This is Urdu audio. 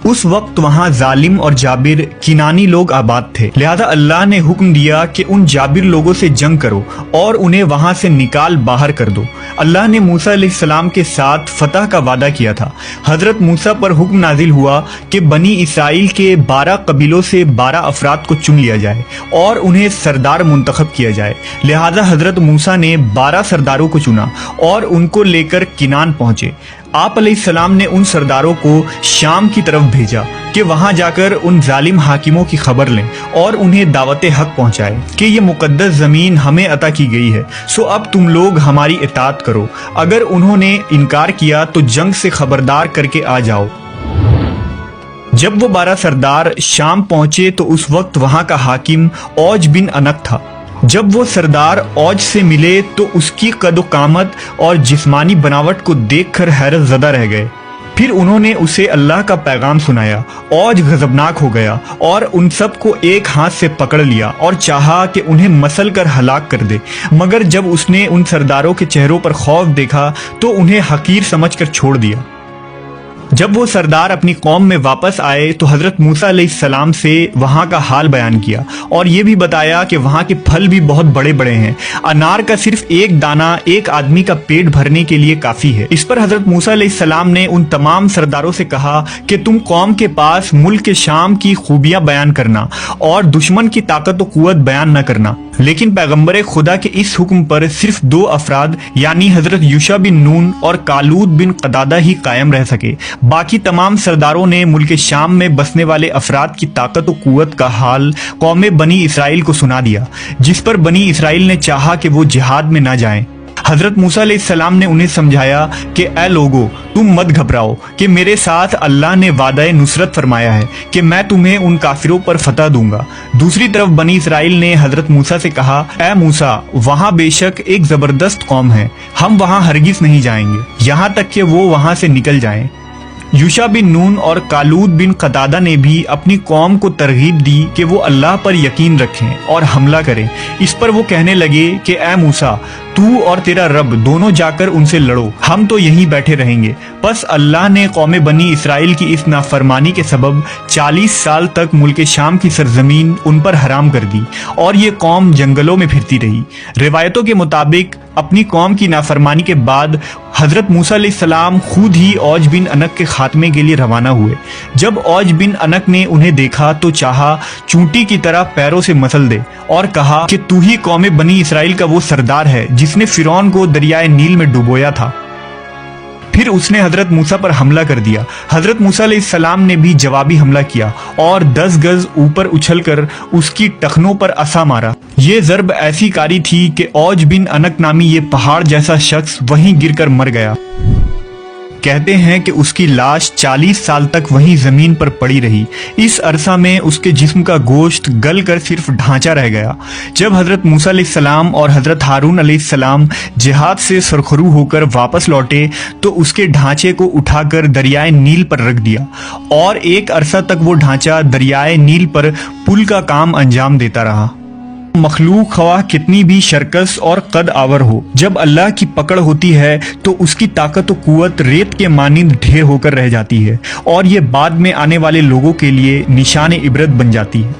اس وقت وہاں ظالم اور جابر کنانی لوگ آباد تھے، لہذا اللہ نے حکم دیا کہ ان جابر لوگوں سے جنگ کرو اور انہیں وہاں سے نکال باہر کر دو۔ اللہ نے موسیٰ علیہ السلام کے ساتھ فتح کا وعدہ کیا تھا۔ حضرت موسیٰ پر حکم نازل ہوا کہ بنی اسرائیل کے 12 قبیلوں سے 12 افراد کو چن لیا جائے اور انہیں سردار منتخب کیا جائے۔ لہذا حضرت موسیٰ نے 12 سرداروں کو چنا اور ان کو لے کر کنان پہنچے۔ آپ علیہ السلام نے ان سرداروں کو شام کی طرف بھیجا کہ وہاں جا کر ان ظالم حاکموں کی خبر لیں اور انہیں دعوت حق پہنچائے کہ یہ مقدس زمین ہمیں عطا کی گئی ہے، سو اب تم لوگ ہماری اطاعت کرو۔ اگر انہوں نے انکار کیا تو جنگ سے خبردار کر کے آ جاؤ۔ جب وہ 12 سردار شام پہنچے تو اس وقت وہاں کا حاکم اوج بن انق تھا۔ جب وہ سردار اوج سے ملے تو اس کی قد و قامت اور جسمانی بناوٹ کو دیکھ کر حیرت زدہ رہ گئے۔ پھر انہوں نے اسے اللہ کا پیغام سنایا۔ اوج غضبناک ہو گیا اور ان سب کو ایک ہاتھ سے پکڑ لیا اور چاہا کہ انہیں مسل کر ہلاک کر دے، مگر جب اس نے ان سرداروں کے چہروں پر خوف دیکھا تو انہیں حقیر سمجھ کر چھوڑ دیا۔ جب وہ سردار اپنی قوم میں واپس آئے تو حضرت موسیٰ علیہ السلام سے وہاں کا حال بیان کیا اور یہ بھی بتایا کہ وہاں کے پھل بھی بہت بڑے بڑے ہیں، انار کا صرف ایک دانہ ایک آدمی کا پیٹ بھرنے کے لیے کافی ہے۔ اس پر حضرت موسیٰ علیہ السلام نے ان تمام سرداروں سے کہا کہ تم قوم کے پاس ملک شام کی خوبیاں بیان کرنا اور دشمن کی طاقت و قوت بیان نہ کرنا، لیکن پیغمبر خدا کے اس حکم پر صرف 2 افراد یعنی حضرت یوشع بن نون اور کالود بن قدادہ ہی قائم رہ سکے۔ باقی تمام سرداروں نے ملک شام میں بسنے والے افراد کی طاقت و قوت کا حال قوم بنی اسرائیل کو سنا دیا، جس پر بنی اسرائیل نے چاہا کہ وہ جہاد میں نہ جائیں۔ حضرت موسیٰ علیہ السلام نے انہیں سمجھایا کہ اے لوگو، تم مت گھبراؤ کہ میرے ساتھ اللہ نے وعدہ نصرت فرمایا ہے کہ میں تمہیں ان کافروں پر فتح دوں گا۔ دوسری طرف بنی اسرائیل نے حضرت موسیٰ سے کہا، اے موسیٰ، وہاں بے شک ایک زبردست قوم ہے، ہم وہاں ہرگز نہیں جائیں گے یہاں تک کہ وہ وہاں سے نکل جائیں۔ یوشع بن نون اور کالود بن قدادہ نے بھی اپنی قوم کو ترغیب دی کہ وہ اللہ پر یقین رکھیں اور حملہ کریں۔ اس پر وہ کہنے لگے کہ اے موسیٰ، تو اور تیرا رب دونوں جا کر ان سے لڑو، ہم تو یہیں بیٹھے رہیں گے۔ پس اللہ نے قوم بنی اسرائیل کی اس نافرمانی کے سبب 40 سال تک ملک شام کی سرزمین ان پر حرام کر دی اور یہ قوم جنگلوں میں پھرتی رہی۔ روایتوں کے مطابق اپنی قوم کی نافرمانی کے بعد حضرت موسیٰ علیہ السلام خود ہی اوج بن انق کے خاتمے کے لیے روانہ ہوئے۔ جب اوج بن انق نے انہیں دیکھا تو چاہا چونٹی کی طرح پیروں سے مسل دے اور کہا کہ تو ہی قوم بنی اسرائیل کا وہ سردار ہے جس نے فرعون کو دریائے نیل میں ڈبویا تھا۔ پھر اس نے حضرت موسیٰ پر حملہ کر دیا۔ حضرت موسیٰ علیہ السلام نے بھی جوابی حملہ کیا اور 10 گز اوپر اچھل کر اس کی ٹخنوں پر عصا مارا۔ یہ ضرب ایسی کاری تھی کہ اوج بن انق نامی یہ پہاڑ جیسا شخص وہیں گر کر مر گیا۔ کہتے ہیں کہ اس کی لاش 40 سال تک وہیں زمین پر پڑی رہی۔ اس عرصہ میں اس کے جسم کا گوشت گل کر صرف ڈھانچہ رہ گیا۔ جب حضرت موسیٰ علیہ السلام اور حضرت ہارون علیہ السلام جہاد سے سرخرو ہو کر واپس لوٹے تو اس کے ڈھانچے کو اٹھا کر دریائے نیل پر رکھ دیا اور ایک عرصہ تک وہ ڈھانچہ دریائے نیل پر پل کا کام انجام دیتا رہا۔ مخلوق خواہ کتنی بھی شرکس اور قد آور ہو، جب اللہ کی پکڑ ہوتی ہے تو اس کی طاقت و قوت ریت کے مانند ڈھیر ہو کر رہ جاتی ہے اور یہ بعد میں آنے والے لوگوں کے لیے نشان عبرت بن جاتی ہے۔